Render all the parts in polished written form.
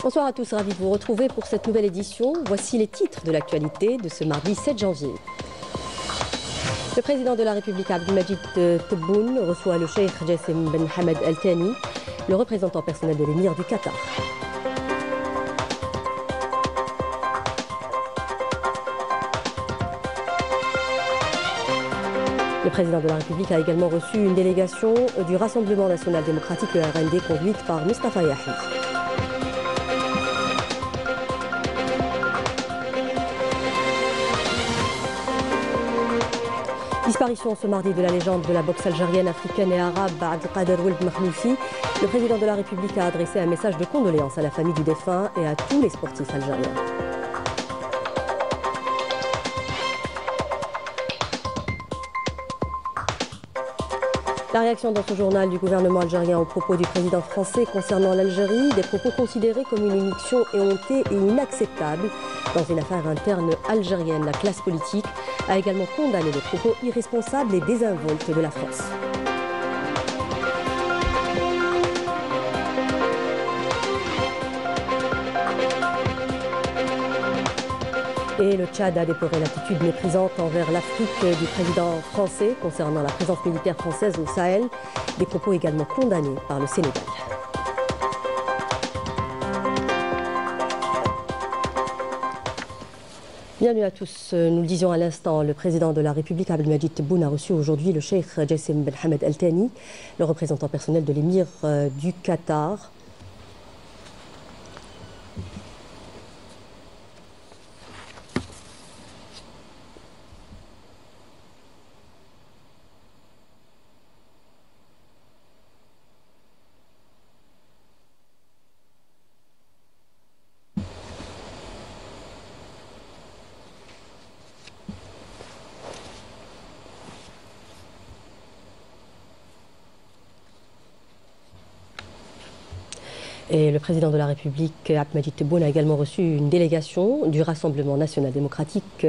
Bonsoir à tous, ravi de vous retrouver pour cette nouvelle édition. Voici les titres de l'actualité de ce mardi 7 janvier. Le président de la République Abdelmadjid Tebboune reçoit le cheikh Jassim Ben Hamed Al Thani, le représentant personnel de l'émir du Qatar. Le président de la République a également reçu une délégation du Rassemblement national démocratique, le RND, conduite par Mustafa Yahi. Disparition ce mardi de la légende de la boxe algérienne, africaine et arabe Abdelkader Ould Makhloufi. Le président de la République a adressé un message de condoléances à la famille du défunt et à tous les sportifs algériens. La réaction dans ce journal du gouvernement algérien aux propos du président français concernant l'Algérie, des propos considérés comme une immixtion éhontée et inacceptable dans une affaire interne algérienne. La classe politique a également condamné les propos irresponsables et désinvoltes de la France. Et le Tchad a déploré l'attitude méprisante envers l'Afrique du président français concernant la présence militaire française au Sahel, des propos également condamnés par le Sénégal. Bienvenue à tous. Nous le disions à l'instant, le président de la République Abdelmadjid Tebboune a reçu aujourd'hui le cheikh Jassim Ben Hamed Al Thani, le représentant personnel de l'émir du Qatar. Et le président de la République, Abdelmadjid Tebboune, a également reçu une délégation du Rassemblement national démocratique,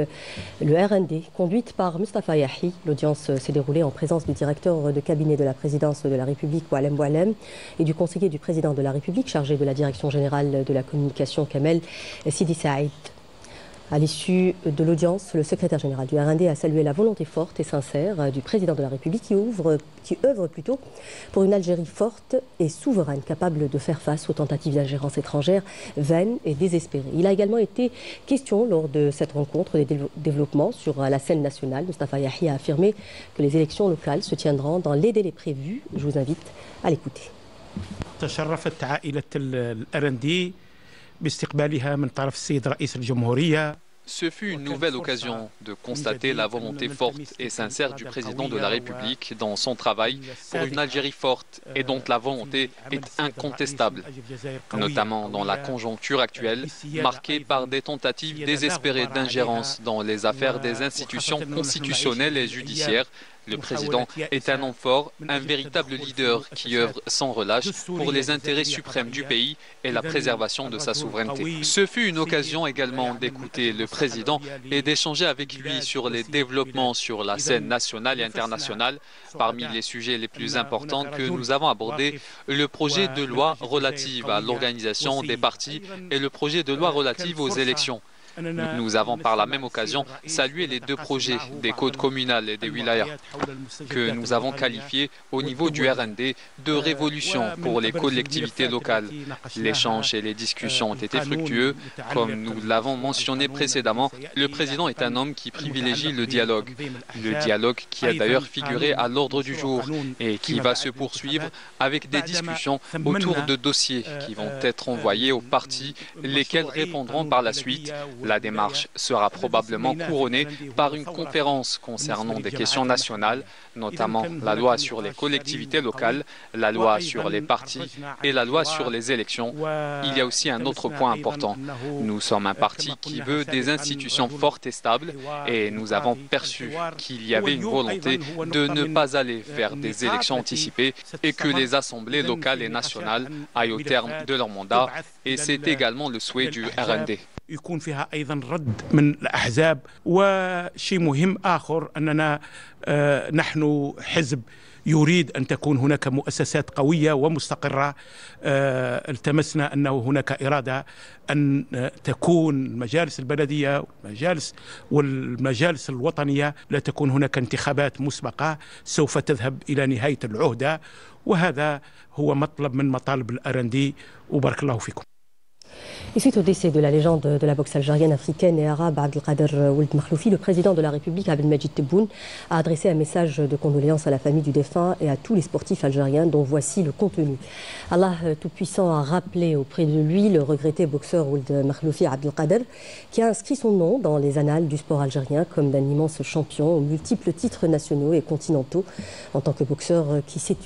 le RND, conduite par Mustafa Yahi. L'audience s'est déroulée en présence du directeur de cabinet de la présidence de la République, Oualem Boualem, et du conseiller du président de la République, chargé de la direction générale de la communication, Kamel Sidi Saïd. À l'issue de l'audience, le secrétaire général du RND a salué la volonté forte et sincère du président de la République qui œuvre plutôt pour une Algérie forte et souveraine, capable de faire face aux tentatives d'ingérence étrangère vaines et désespérées. Il a également été question lors de cette rencontre des développements sur la scène nationale. Mustafa Yahi a affirmé que les élections locales se tiendront dans les délais prévus. Je vous invite à l'écouter. تشرفت عائلة الRND باستقبالها من طرف السيد رئيس الجمهورية. Ce fut une nouvelle occasion de constater la volonté forte et sincère du président de la République dans son travail pour une Algérie forte et dont la volonté est incontestable, notamment dans la conjoncture actuelle, marquée par des tentatives désespérées d'ingérence dans les affaires des institutions constitutionnelles et judiciaires. Le président est un homme fort, un véritable leader qui œuvre sans relâche pour les intérêts suprêmes du pays et la préservation de sa souveraineté. Ce fut une occasion également d'écouter le président et d'échanger avec lui sur les développements sur la scène nationale et internationale. Parmi les sujets les plus importants que nous avons abordés, le projet de loi relative à l'organisation des partis et le projet de loi relative aux élections. Nous avons par la même occasion salué les deux projets des codes communales et des wilayas que nous avons qualifiés au niveau du RND de révolution pour les collectivités locales. L'échange et les discussions ont été fructueux. Comme nous l'avons mentionné précédemment, le président est un homme qui privilégie le dialogue. Le dialogue qui a d'ailleurs figuré à l'ordre du jour et qui va se poursuivre avec des discussions autour de dossiers qui vont être envoyés aux partis, lesquels répondront par la suite. La démarche sera probablement couronnée par une conférence concernant des questions nationales, notamment la loi sur les collectivités locales, la loi sur les partis et la loi sur les élections. Il y a aussi un autre point important. Nous sommes un parti qui veut des institutions fortes et stables et nous avons perçu qu'il y avait une volonté de ne pas aller vers des élections anticipées et que les assemblées locales et nationales aillent au terme de leur mandat. Et c'est également le souhait du RND. يكون فيها أيضا رد من الأحزاب وشيء مهم آخر أننا نحن حزب يريد أن تكون هناك مؤسسات قوية ومستقرة. التمسنا أنه هناك إرادة أن تكون المجالس البلدية والمجالس الوطنية لا تكون هناك انتخابات مسبقة سوف تذهب إلى نهاية العهدة، وهذا هو مطلب من مطالب الأرندي. وبارك الله فيكم. Et suite au décès de la légende de la boxe algérienne, africaine et arabe Abdelkader Ould Makhloufi, le président de la République Abdelmadjid Tebboune a adressé un message de condoléances à la famille du défunt et à tous les sportifs algériens dont voici le contenu. Allah Tout-Puissant a rappelé auprès de lui le regretté boxeur Ould Makhloufi Abdelkader qui a inscrit son nom dans les annales du sport algérien comme d'un immense champion aux multiples titres nationaux et continentaux en tant que boxeur qui s'est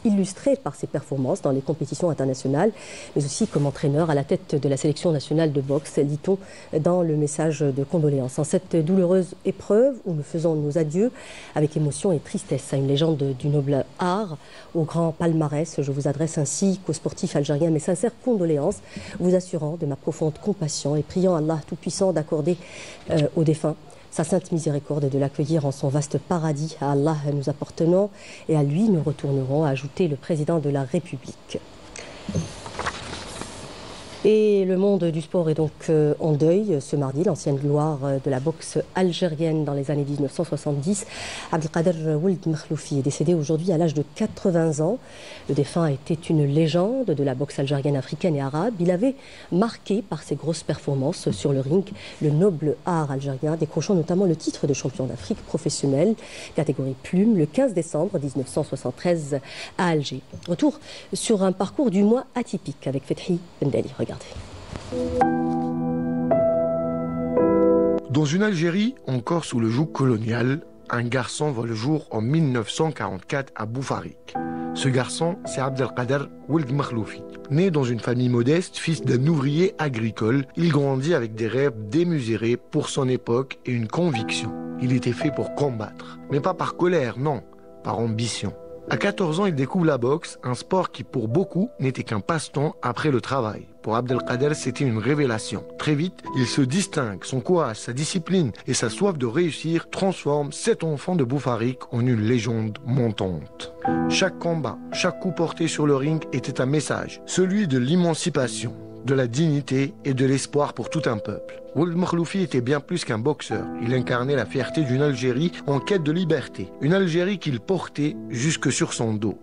illustré par ses performances dans les compétitions internationales mais aussi comme entraîneur à la tête de la sélection nationale de boxe, dit-on dans le message de condoléances. En cette douloureuse épreuve où nous faisons nos adieux avec émotion et tristesse à une légende du noble art, au grand palmarès, je vous adresse ainsi qu'aux sportifs algériens mes sincères condoléances, vous assurant de ma profonde compassion et priant Allah Tout-Puissant d'accorder aux défunts sa sainte miséricorde et de l'accueillir en son vaste paradis. À Allah nous appartenons et à lui nous retournerons, a ajouté le président de la République. Et le monde du sport est donc en deuil ce mardi. L'ancienne gloire de la boxe algérienne dans les années 1970, Abdelkader Ould Makhloufi, est décédé aujourd'hui à l'âge de 80 ans. Le défunt était une légende de la boxe algérienne, africaine et arabe. Il avait marqué par ses grosses performances sur le ring le noble art algérien, décrochant notamment le titre de champion d'Afrique professionnel, catégorie plume, le 15 décembre 1973 à Alger. Retour sur un parcours du mois atypique avec Fethi Bendali. Regardez. Dans une Algérie encore sous le joug colonial, un garçon voit le jour en 1944 à Boufarik. Ce garçon, c'est Abdelkader Ould Makhloufi. Né dans une famille modeste, fils d'un ouvrier agricole, il grandit avec des rêves démesurés pour son époque et une conviction. Il était fait pour combattre, mais pas par colère, non, par ambition. À 14 ans, il découvre la boxe, un sport qui pour beaucoup n'était qu'un passe-temps après le travail. Pour Abdelkader, c'était une révélation. Très vite, il se distingue, son courage, sa discipline et sa soif de réussir transforment cet enfant de Boufarik en une légende montante. Chaque combat, chaque coup porté sur le ring était un message, celui de l'émancipation, de la dignité et de l'espoir pour tout un peuple. Ould Makhloufi était bien plus qu'un boxeur. Il incarnait la fierté d'une Algérie en quête de liberté. Une Algérie qu'il portait jusque sur son dos.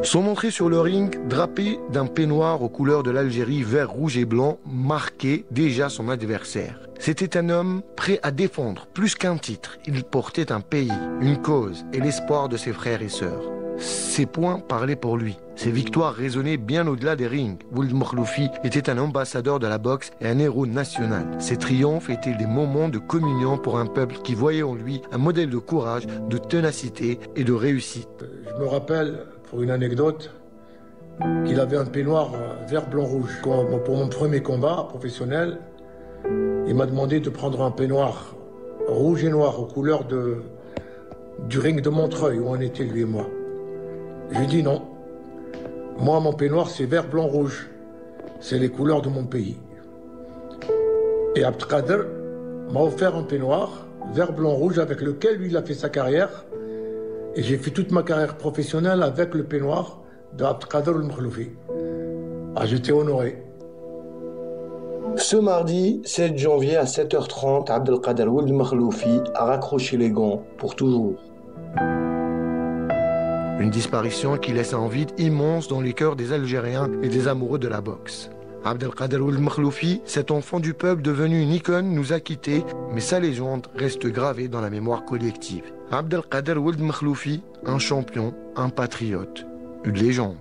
Son entrée sur le ring, drapé d'un peignoir aux couleurs de l'Algérie vert, rouge et blanc, marquait déjà son adversaire. C'était un homme prêt à défendre plus qu'un titre. Il portait un pays, une cause et l'espoir de ses frères et sœurs. Ses points parlaient pour lui. Ses victoires résonnaient bien au-delà des rings. Ould Makhloufi était un ambassadeur de la boxe et un héros national. Ses triomphes étaient des moments de communion pour un peuple qui voyait en lui un modèle de courage, de ténacité et de réussite. Je me rappelle, pour une anecdote, qu'il avait un peignoir vert, blanc, rouge. Pour mon premier combat professionnel, il m'a demandé de prendre un peignoir rouge et noir aux couleurs du ring de Montreuil, où on était lui et moi. Je lui ai dit non. Moi, mon peignoir, c'est vert, blanc, rouge. C'est les couleurs de mon pays. Et Abdelkader m'a offert un peignoir vert, blanc, rouge avec lequel lui, il a fait sa carrière. Et j'ai fait toute ma carrière professionnelle avec le peignoir d'Abdelkader Ould Makhloufi. Ah, j'étais honoré. Ce mardi 7 janvier à 7h30, Abdelkader Ould Makhloufi a raccroché les gants pour toujours. Une disparition qui laisse un vide immense dans les cœurs des Algériens et des amoureux de la boxe. Abdelkader Ould Makhloufi, cet enfant du peuple devenu une icône, nous a quittés, mais sa légende reste gravée dans la mémoire collective. Abdelkader Ould Makhloufi, un champion, un patriote, une légende.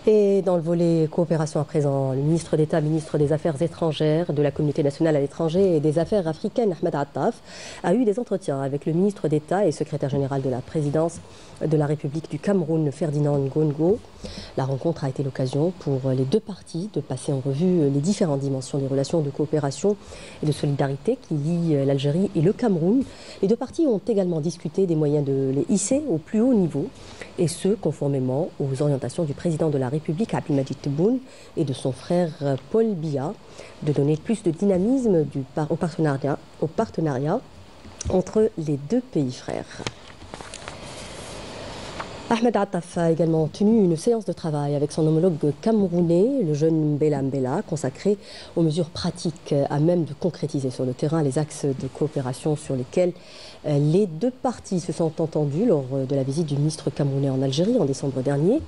Et dans le volet coopération à présent, le ministre d'État, ministre des Affaires étrangères, de la communauté nationale à l'étranger et des Affaires africaines, Ahmed Attaf, a eu des entretiens avec le ministre d'État et secrétaire général de la présidence de la République du Cameroun, Ferdinand Ngongo. La rencontre a été l'occasion pour les deux parties de passer en revue les différentes dimensions des relations de coopération et de solidarité qui lient l'Algérie et le Cameroun. Les deux parties ont également discuté des moyens de les hisser au plus haut niveau, et ce, conformément aux orientations du président de la République, Abdelmadjid Tebboune, et de son frère Paul Biya, de donner plus de dynamisme au partenariat entre les deux pays frères. Ahmed Attaf a également tenu une séance de travail avec son homologue camerounais, le jeune Mbela Mbela, consacré aux mesures pratiques à même de concrétiser sur le terrain les axes de coopération sur lesquels les deux parties se sont entendues lors de la visite du ministre camerounais en Algérie en décembre dernier.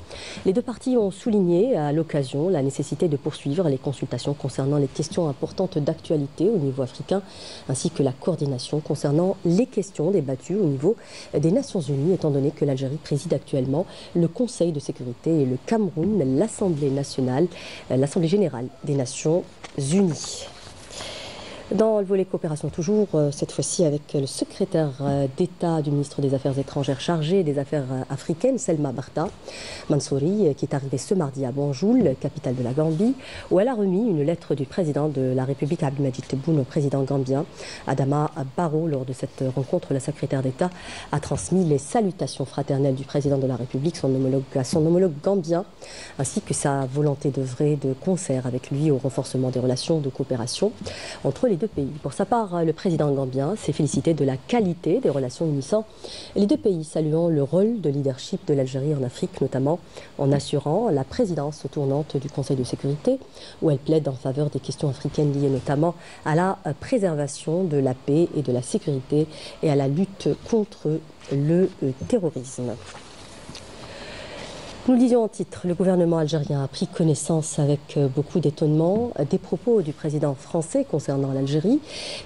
Les deux parties ont souligné à l'occasion la nécessité de poursuivre les consultations concernant les questions importantes d'actualité au niveau africain, ainsi que la coordination concernant les questions débattues au niveau des Nations Unies, étant donné que l'Algérie préside actuellement le Conseil de sécurité et le Cameroun l'Assemblée générale des Nations Unies. Dans le volet coopération toujours, cette fois-ci avec le secrétaire d'État du ministre des Affaires étrangères chargé des Affaires africaines, Selma Barta Mansouri, qui est arrivée ce mardi à Banjul, capitale de la Gambie, où elle a remis une lettre du président de la République, Abdelmadjid Tebboune, au président gambien, Adama Barrow. Lors de cette rencontre, la secrétaire d'État a transmis les salutations fraternelles du président de la République à son homologue gambien, ainsi que sa volonté d'œuvrer de concert avec lui au renforcement des relations de coopération entre les deux pays. Pour sa part, le président gambien s'est félicité de la qualité des relations unissant les deux pays, saluant le rôle de leadership de l'Algérie en Afrique, notamment en assurant la présidence tournante du Conseil de sécurité, où elle plaide en faveur des questions africaines liées notamment à la préservation de la paix et de la sécurité et à la lutte contre le terrorisme. Nous le disions en titre, le gouvernement algérien a pris connaissance avec beaucoup d'étonnement des propos du président français concernant l'Algérie,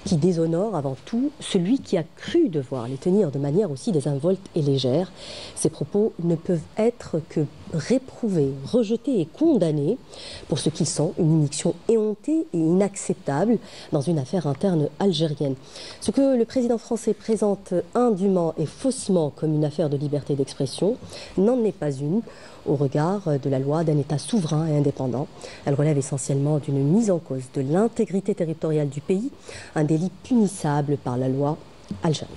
qui déshonore avant tout celui qui a cru devoir les tenir de manière aussi désinvolte et légère. Ces propos ne peuvent être que réprouvés, rejetés et condamnés pour ce qu'ils sont, une immixtion éhontée et inacceptable dans une affaire interne algérienne. Ce que le président français présente indûment et faussement comme une affaire de liberté d'expression n'en est pas une, au regard de la loi d'un État souverain et indépendant. Elle relève essentiellement d'une mise en cause de l'intégrité territoriale du pays, un délit punissable par la loi algérienne.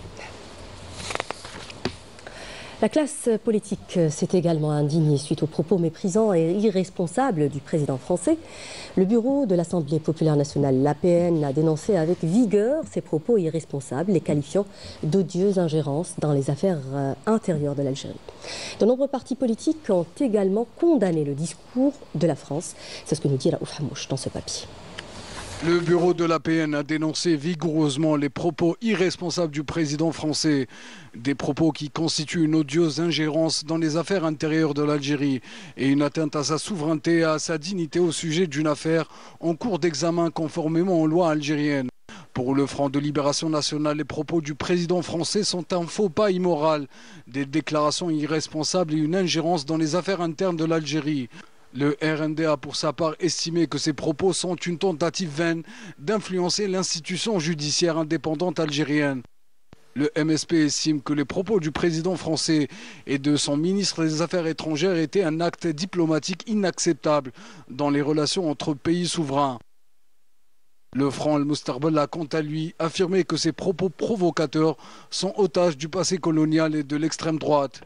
La classe politique s'est également indignée suite aux propos méprisants et irresponsables du président français. Le bureau de l'Assemblée populaire nationale, l'APN, a dénoncé avec vigueur ces propos irresponsables, les qualifiant d'odieuses ingérences dans les affaires intérieures de l'Algérie. De nombreux partis politiques ont également condamné le discours de la France. C'est ce que nous dit Raouf Hamouche dans ce papier. Le bureau de l'APN a dénoncé vigoureusement les propos irresponsables du président français. Des propos qui constituent une odieuse ingérence dans les affaires intérieures de l'Algérie et une atteinte à sa souveraineté et à sa dignité au sujet d'une affaire en cours d'examen conformément aux lois algériennes. Pour le Front de Libération Nationale, les propos du président français sont un faux pas immoral, des déclarations irresponsables et une ingérence dans les affaires internes de l'Algérie. Le RND a pour sa part estimé que ces propos sont une tentative vaine d'influencer l'institution judiciaire indépendante algérienne. Le MSP estime que les propos du président français et de son ministre des Affaires étrangères étaient un acte diplomatique inacceptable dans les relations entre pays souverains. Le Front Al-Mustaqbal a quant à lui affirmé que ces propos provocateurs sont otages du passé colonial et de l'extrême droite.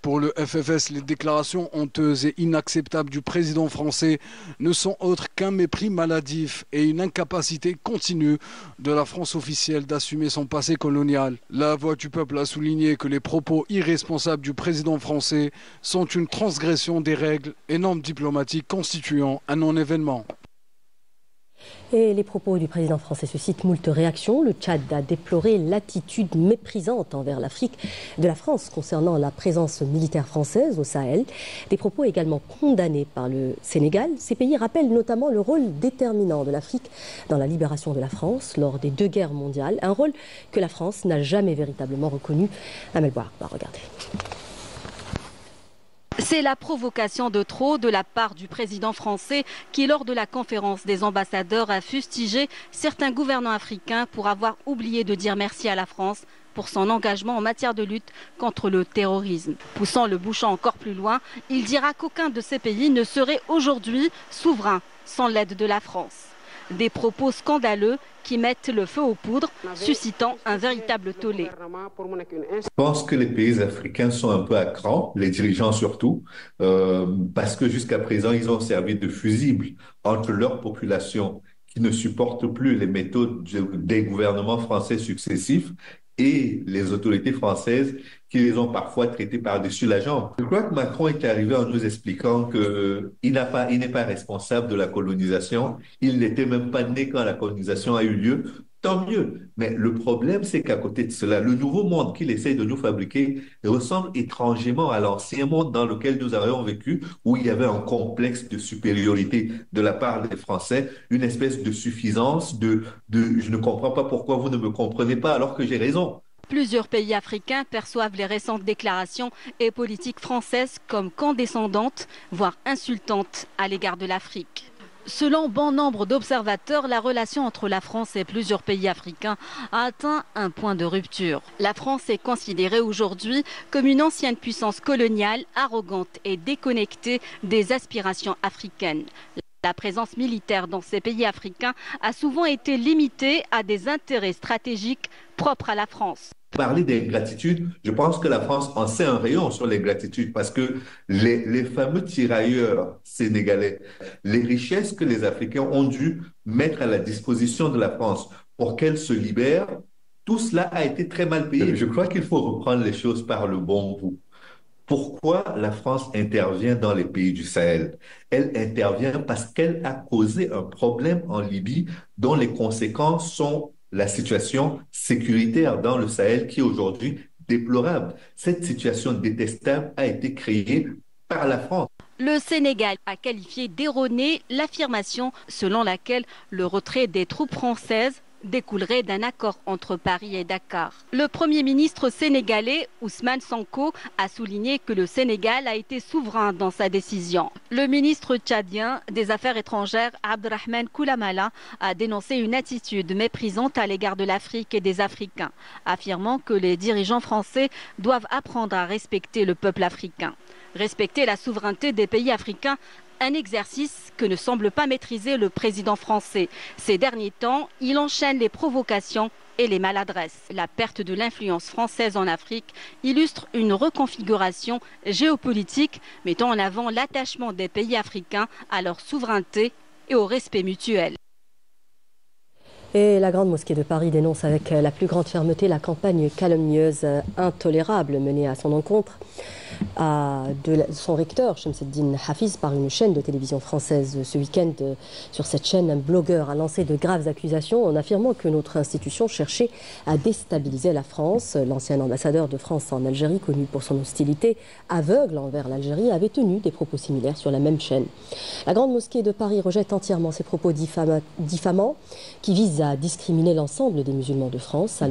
Pour le FFS, les déclarations honteuses et inacceptables du président français ne sont autres qu'un mépris maladif et une incapacité continue de la France officielle d'assumer son passé colonial. La Voix du peuple a souligné que les propos irresponsables du président français sont une transgression des règles et normes diplomatiques constituant un non-événement. Et les propos du président français suscitent moult réactions. Le Tchad a déploré l'attitude méprisante envers l'Afrique de la France concernant la présence militaire française au Sahel. Des propos également condamnés par le Sénégal. Ces pays rappellent notamment le rôle déterminant de l'Afrique dans la libération de la France lors des 2 guerres mondiales. Un rôle que la France n'a jamais véritablement reconnu. Amel Bouarba, regardez. C'est la provocation de trop de la part du président français qui, lors de la conférence des ambassadeurs, a fustigé certains gouvernants africains pour avoir oublié de dire merci à la France pour son engagement en matière de lutte contre le terrorisme. Poussant le bouchon encore plus loin, il dira qu'aucun de ces pays ne serait aujourd'hui souverain sans l'aide de la France. Des propos scandaleux qui mettent le feu aux poudres, suscitant un véritable tollé. Je pense que les pays africains sont un peu à cran, les dirigeants surtout, parce que jusqu'à présent, ils ont servi de fusible entre leur population qui ne supporte plus les méthodes des gouvernements français successifs et les autorités françaises qui les ont parfois traités par-dessus la jambe. Je crois que Macron est arrivé en nous expliquant qu'il n'est pas responsable de la colonisation. Il n'était même pas né quand la colonisation a eu lieu. Tant mieux. Mais le problème, c'est qu'à côté de cela, le nouveau monde qu'il essaye de nous fabriquer ressemble étrangement à l'ancien monde dans lequel nous avions vécu, où il y avait un complexe de supériorité de la part des Français, une espèce de suffisance, je ne comprends pas pourquoi vous ne me comprenez pas alors que j'ai raison. Plusieurs pays africains perçoivent les récentes déclarations et politiques françaises comme condescendantes, voire insultantes à l'égard de l'Afrique. Selon bon nombre d'observateurs, la relation entre la France et plusieurs pays africains a atteint un point de rupture. La France est considérée aujourd'hui comme une ancienne puissance coloniale, arrogante et déconnectée des aspirations africaines. La présence militaire dans ces pays africains a souvent été limitée à des intérêts stratégiques propres à la France. Parler d'ingratitude, je pense que la France en sait un rayon sur l'ingratitude parce que les fameux tirailleurs sénégalais, les richesses que les Africains ont dû mettre à la disposition de la France pour qu'elle se libère, tout cela a été très mal payé. Je crois qu'il faut reprendre les choses par le bon bout. Pourquoi la France intervient dans les pays du Sahel? Elle intervient parce qu'elle a causé un problème en Libye dont les conséquences sont la situation sécuritaire dans le Sahel qui est aujourd'hui déplorable. Cette situation détestable a été créée par la France. Le Sénégal a qualifié d'erronée l'affirmation selon laquelle le retrait des troupes françaises découlerait d'un accord entre Paris et Dakar. Le Premier ministre sénégalais, Ousmane Sonko, a souligné que le Sénégal a été souverain dans sa décision. Le ministre tchadien des Affaires étrangères, Abdrahmane Koulamala, a dénoncé une attitude méprisante à l'égard de l'Afrique et des Africains, affirmant que les dirigeants français doivent apprendre à respecter le peuple africain. Respecter la souveraineté des pays africains, un exercice que ne semble pas maîtriser le président français. Ces derniers temps, il enchaîne les provocations et les maladresses. La perte de l'influence française en Afrique illustre une reconfiguration géopolitique mettant en avant l'attachement des pays africains à leur souveraineté et au respect mutuel. Et la Grande Mosquée de Paris dénonce avec la plus grande fermeté la campagne calomnieuse intolérable menée à son encontre de son recteur, Shamseddine Hafiz, par une chaîne de télévision française. Ce week-end, sur cette chaîne, un blogueur a lancé de graves accusations en affirmant que notre institution cherchait à déstabiliser la France. L'ancien ambassadeur de France en Algérie, connu pour son hostilité aveugle envers l'Algérie, avait tenu des propos similaires sur la même chaîne. La Grande Mosquée de Paris rejette entièrement ces propos diffamants qui visent à discriminer l'ensemble des musulmans de France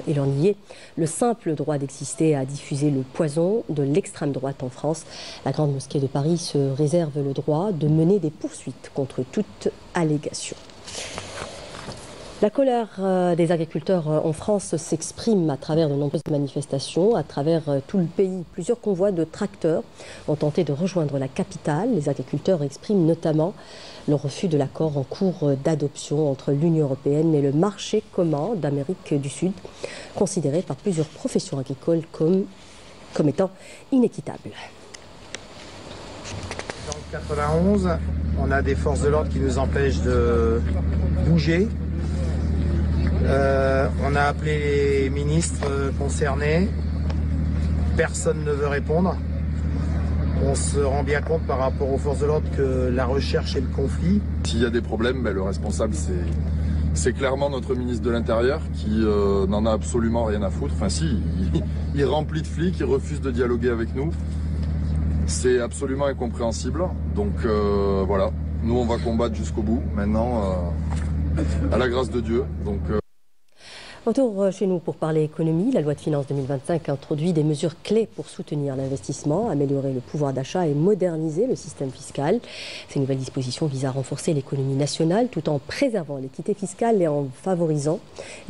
et leur nier le simple droit d'exister et à diffuser le poison de l'extrême droite en France. La Grande Mosquée de Paris se réserve le droit de mener des poursuites contre toute allégation. La colère des agriculteurs en France s'exprime à travers de nombreuses manifestations, à travers tout le pays. Plusieurs convois de tracteurs ont tenté de rejoindre la capitale. Les agriculteurs expriment notamment le refus de l'accord en cours d'adoption entre l'Union européenne et le marché commun d'Amérique du Sud, considéré par plusieurs professions agricoles comme étant inéquitable. Dans le 91, on a des forces de l'ordre qui nous empêchent de bouger. On a appelé les ministres concernés. Personne ne veut répondre. On se rend bien compte par rapport aux forces de l'ordre que la recherche et le conflit. S'il y a des problèmes, le responsable c'est clairement notre ministre de l'Intérieur qui n'en a absolument rien à foutre. Enfin si, il remplit de flics, il refuse de dialoguer avec nous. C'est absolument incompréhensible. Donc voilà, nous on va combattre jusqu'au bout. Maintenant, à la grâce de Dieu. Donc, Retour chez nous pour parler économie. La loi de finances 2025 introduit des mesures clés pour soutenir l'investissement, améliorer le pouvoir d'achat et moderniser le système fiscal. Ces nouvelles dispositions visent à renforcer l'économie nationale tout en préservant l'équité fiscale et en favorisant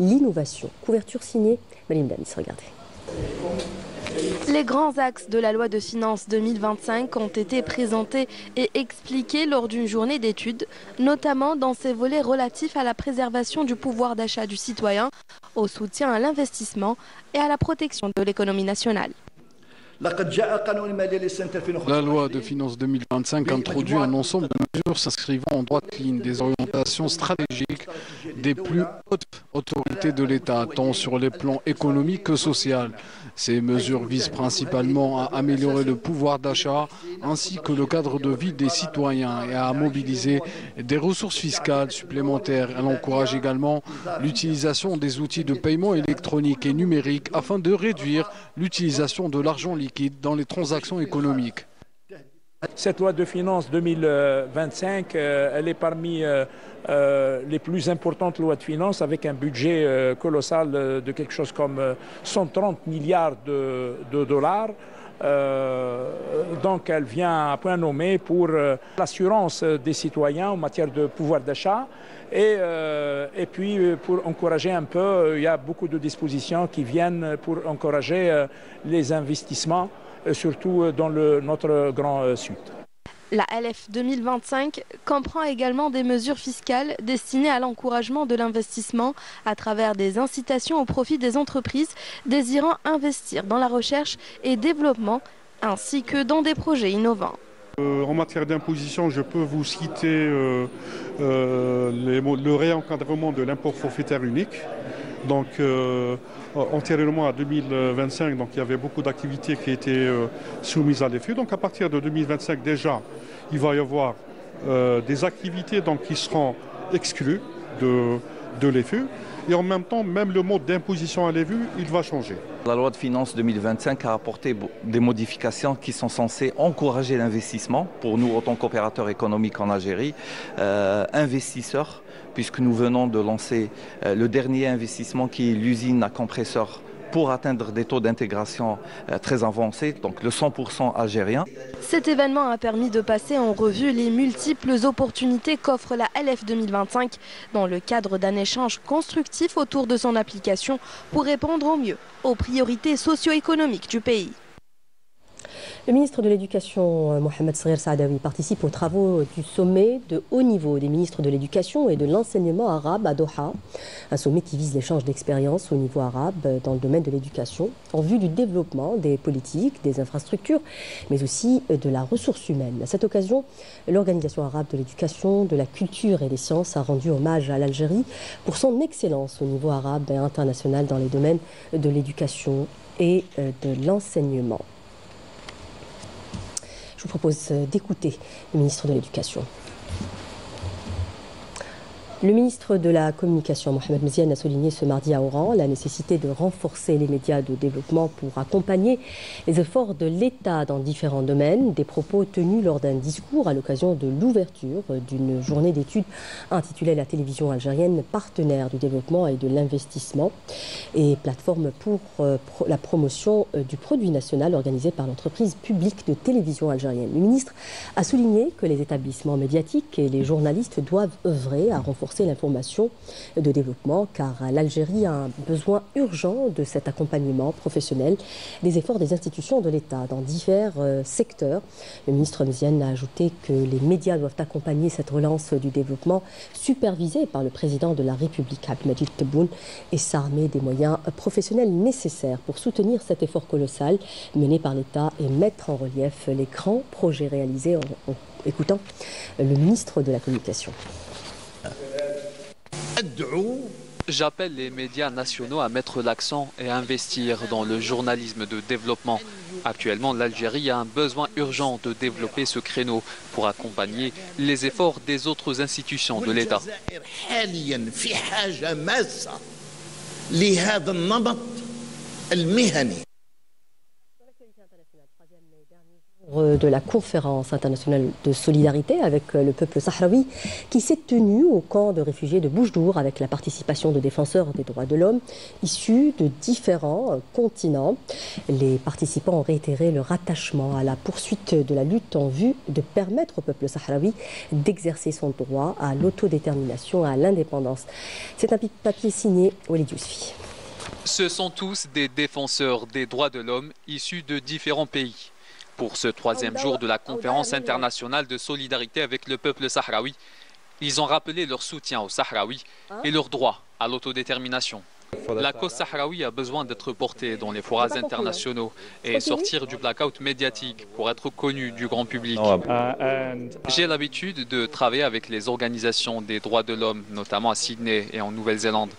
l'innovation. Couverture signée Malim Damis, regardez. Les grands axes de la loi de finances 2025 ont été présentés et expliqués lors d'une journée d'études, notamment dans ses volets relatifs à la préservation du pouvoir d'achat du citoyen, au soutien à l'investissement et à la protection de l'économie nationale. La loi de finances 2025 introduit un ensemble de mesures s'inscrivant en droite ligne des orientations stratégiques des plus hautes autorités de l'État, tant sur les plans économiques que social. Ces mesures visent principalement à améliorer le pouvoir d'achat ainsi que le cadre de vie des citoyens et à mobiliser des ressources fiscales supplémentaires. Elle encourage également l'utilisation des outils de paiement électronique et numérique afin de réduire l'utilisation de l'argent liquide dans les transactions économiques. Cette loi de finances 2025, elle est parmi les plus importantes lois de finances avec un budget colossal de quelque chose comme 130 milliards de dollars. Donc elle vient à point nommé pour l'assurance des citoyens en matière de pouvoir d'achat et puis pour encourager un peu, il y a beaucoup de dispositions qui viennent pour encourager les investissements, surtout dans notre Grand Sud. La LF 2025 comprend également des mesures fiscales destinées à l'encouragement de l'investissement à travers des incitations au profit des entreprises désirant investir dans la recherche et développement ainsi que dans des projets innovants. En matière d'imposition, je peux vous citer le réencadrement de l'impôt forfaitaire unique. Donc, antérieurement à 2025, donc, il y avait beaucoup d'activités qui étaient soumises à l'EFU. Donc, à partir de 2025, déjà, il va y avoir des activités donc, qui seront exclues de l'EFU. Et en même temps, même le mode d'imposition à l'EFU, il va changer. La loi de finances 2025 a apporté des modifications qui sont censées encourager l'investissement pour nous, en tant qu'opérateurs économiques en Algérie, investisseurs, puisque nous venons de lancer le dernier investissement qui est l'usine à compresseurs pour atteindre des taux d'intégration très avancés, donc le 100% algérien. Cet événement a permis de passer en revue les multiples opportunités qu'offre la LF 2025 dans le cadre d'un échange constructif autour de son application pour répondre au mieux aux priorités socio-économiques du pays. Le ministre de l'Éducation, Mohamed Saghir Saadawi, participe aux travaux du sommet de haut niveau des ministres de l'Éducation et de l'enseignement arabe à Doha. Un sommet qui vise l'échange d'expériences au niveau arabe dans le domaine de l'éducation en vue du développement des politiques, des infrastructures, mais aussi de la ressource humaine. À cette occasion, l'Organisation arabe de l'éducation, de la culture et des sciences a rendu hommage à l'Algérie pour son excellence au niveau arabe et international dans les domaines de l'éducation et de l'enseignement. Je vous propose d'écouter le ministre de l'Éducation. Le ministre de la Communication, Mohamed Mziane, a souligné ce mardi à Oran la nécessité de renforcer les médias de développement pour accompagner les efforts de l'État dans différents domaines. Des propos tenus lors d'un discours à l'occasion de l'ouverture d'une journée d'études intitulée La télévision algérienne, partenaire du développement et de l'investissement et plateforme pour la promotion du produit national organisée par l'entreprise publique de télévision algérienne. Le ministre a souligné que les établissements médiatiques et les journalistes doivent œuvrer à renforcer l'information de développement car l'Algérie a un besoin urgent de cet accompagnement professionnel des efforts des institutions de l'État dans divers secteurs. Le ministre Mziane a ajouté que les médias doivent accompagner cette relance du développement supervisée par le président de la République, Abdelmadjid Tebboune, et s'armer des moyens professionnels nécessaires pour soutenir cet effort colossal mené par l'État et mettre en relief les grands projets réalisés en écoutant le ministre de la Communication. J'appelle les médias nationaux à mettre l'accent et à investir dans le journalisme de développement. Actuellement, l'Algérie a un besoin urgent de développer ce créneau pour accompagner les efforts des autres institutions de l'État. De la conférence internationale de solidarité avec le peuple sahraoui qui s'est tenue au camp de réfugiés de Boujdour avec la participation de défenseurs des droits de l'homme issus de différents continents. Les participants ont réitéré leur attachement à la poursuite de la lutte en vue de permettre au peuple sahraoui d'exercer son droit à l'autodétermination et à l'indépendance. C'est un papier signé Walid Yousfi. Ce sont tous des défenseurs des droits de l'homme issus de différents pays. Pour ce troisième jour de la conférence internationale de solidarité avec le peuple sahraoui, ils ont rappelé leur soutien aux Sahraouis et leur droit à l'autodétermination. La cause sahraoui a besoin d'être portée dans les forats internationaux et sortir du blackout médiatique pour être connue du grand public. J'ai l'habitude de travailler avec les organisations des droits de l'homme, notamment à Sydney et en Nouvelle-Zélande.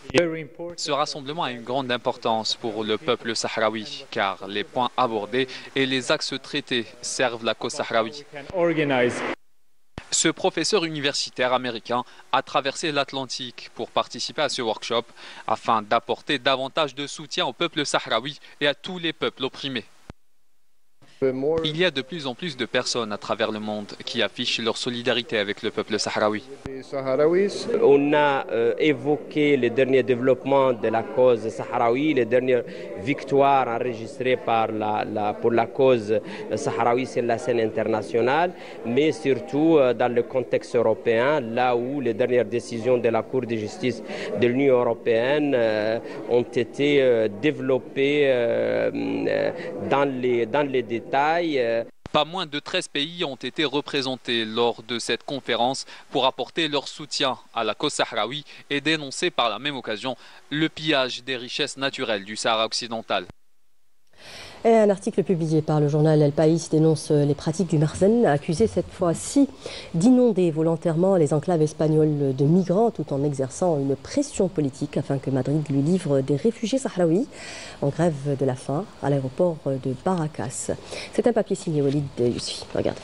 Ce rassemblement a une grande importance pour le peuple sahraoui, car les points abordés et les axes traités servent la cause sahraoui. Ce professeur universitaire américain a traversé l'Atlantique pour participer à ce workshop afin d'apporter davantage de soutien au peuple sahraoui et à tous les peuples opprimés. Il y a de plus en plus de personnes à travers le monde qui affichent leur solidarité avec le peuple sahraoui. On a évoqué les derniers développements de la cause sahraoui, les dernières victoires enregistrées pour la cause sahraoui sur la scène internationale, mais surtout dans le contexte européen, là où les dernières décisions de la Cour de justice de l'Union européenne ont été développées dans les détails. Pas moins de 13 pays ont été représentés lors de cette conférence pour apporter leur soutien à la cause sahraoui et dénoncer par la même occasion le pillage des richesses naturelles du Sahara occidental. Et un article publié par le journal El País dénonce les pratiques du Marzen, accusé cette fois-ci d'inonder volontairement les enclaves espagnoles de migrants tout en exerçant une pression politique afin que Madrid lui livre des réfugiés sahraouis en grève de la faim à l'aéroport de Barracas. C'est un papier signé Walid Yousfi. Regardez.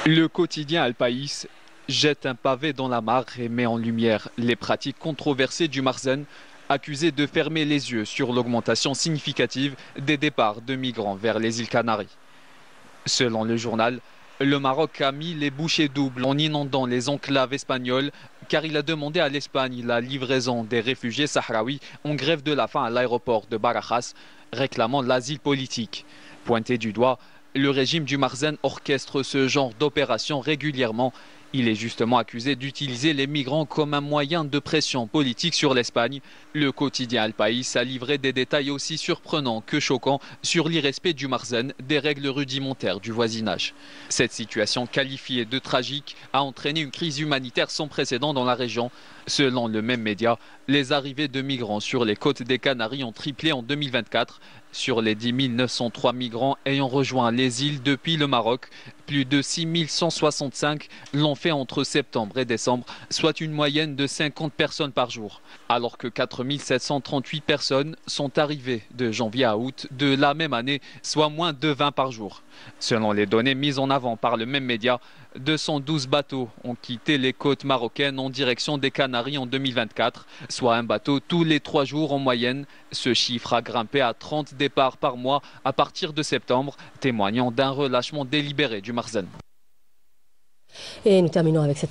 Le quotidien El País jette un pavé dans la mare et met en lumière les pratiques controversées du Marzen, accusé de fermer les yeux sur l'augmentation significative des départs de migrants vers les îles Canaries. Selon le journal, le Maroc a mis les bouchées doubles en inondant les enclaves espagnoles car il a demandé à l'Espagne la livraison des réfugiés sahraouis en grève de la faim à l'aéroport de Barajas, réclamant l'asile politique. Pointé du doigt, le régime du Marzen orchestre ce genre d'opération régulièrement. Il est justement accusé d'utiliser les migrants comme un moyen de pression politique sur l'Espagne. Le quotidien El País a livré des détails aussi surprenants que choquants sur l'irrespect du Marzen des règles rudimentaires du voisinage. Cette situation qualifiée de tragique a entraîné une crise humanitaire sans précédent dans la région. Selon le même média, les arrivées de migrants sur les côtes des Canaries ont triplé en 2024. Sur les 10 903 migrants ayant rejoint les îles depuis le Maroc, plus de 6 165 l'ont fait entre septembre et décembre, soit une moyenne de 50 personnes par jour, alors que 4 738 personnes sont arrivées de janvier à août de la même année, soit moins de 20 par jour. Selon les données mises en avant par le même média, 212 bateaux ont quitté les côtes marocaines en direction des Canaries en 2024, soit un bateau tous les 3 jours en moyenne. Ce chiffre a grimpé à 30 départs par mois à partir de septembre, témoignant d'un relâchement délibéré du Marzen. Et nous terminons avec cette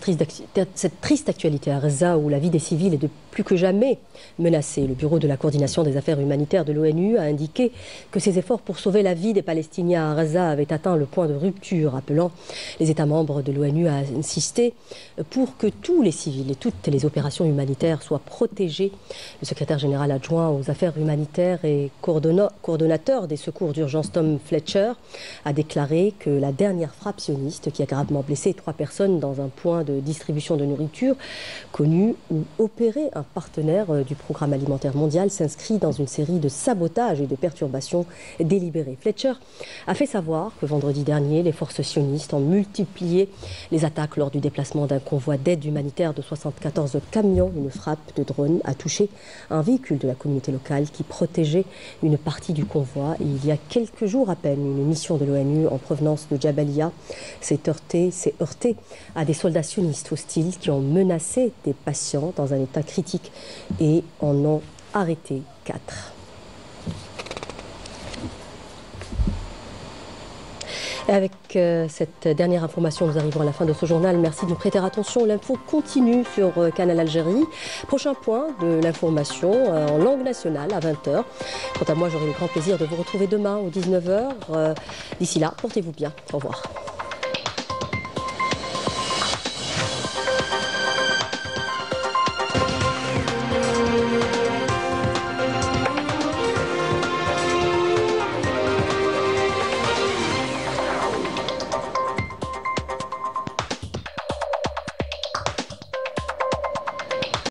triste actualité à Gaza où la vie des civils est de plus que jamais menacée. Le Bureau de la coordination des affaires humanitaires de l'ONU a indiqué que ses efforts pour sauver la vie des Palestiniens à Gaza avaient atteint le point de rupture, appelant les États membres de l'ONU à insister pour que tous les civils et toutes les opérations humanitaires soient protégées. Le secrétaire général adjoint aux affaires humanitaires et coordonnateur des secours d'urgence Tom Fletcher a déclaré que la dernière frappe sioniste qui a gravement blessé 3 personnes dans un point de distribution de nourriture connu ou opéré un partenaire du programme alimentaire mondial s'inscrit dans une série de sabotages et de perturbations délibérées. Fletcher a fait savoir que vendredi dernier, les forces sionistes ont multiplié les attaques lors du déplacement d'un convoi d'aide humanitaire de 74 camions. Une frappe de drone a touché un véhicule de la communauté locale qui protégeait une partie du convoi. Et il y a quelques jours à peine, une mission de l'ONU en provenance de Jabalia s'est heurtée à des soldats sionistes hostiles qui ont menacé des patients dans un état critique et en ont arrêté 4. Avec cette dernière information, nous arrivons à la fin de ce journal. Merci de nous prêter attention. L'info continue sur Canal Algérie. Prochain point de l'information en langue nationale à 20h. Quant à moi, j'aurai le grand plaisir de vous retrouver demain aux 19h. D'ici là, portez-vous bien. Au revoir.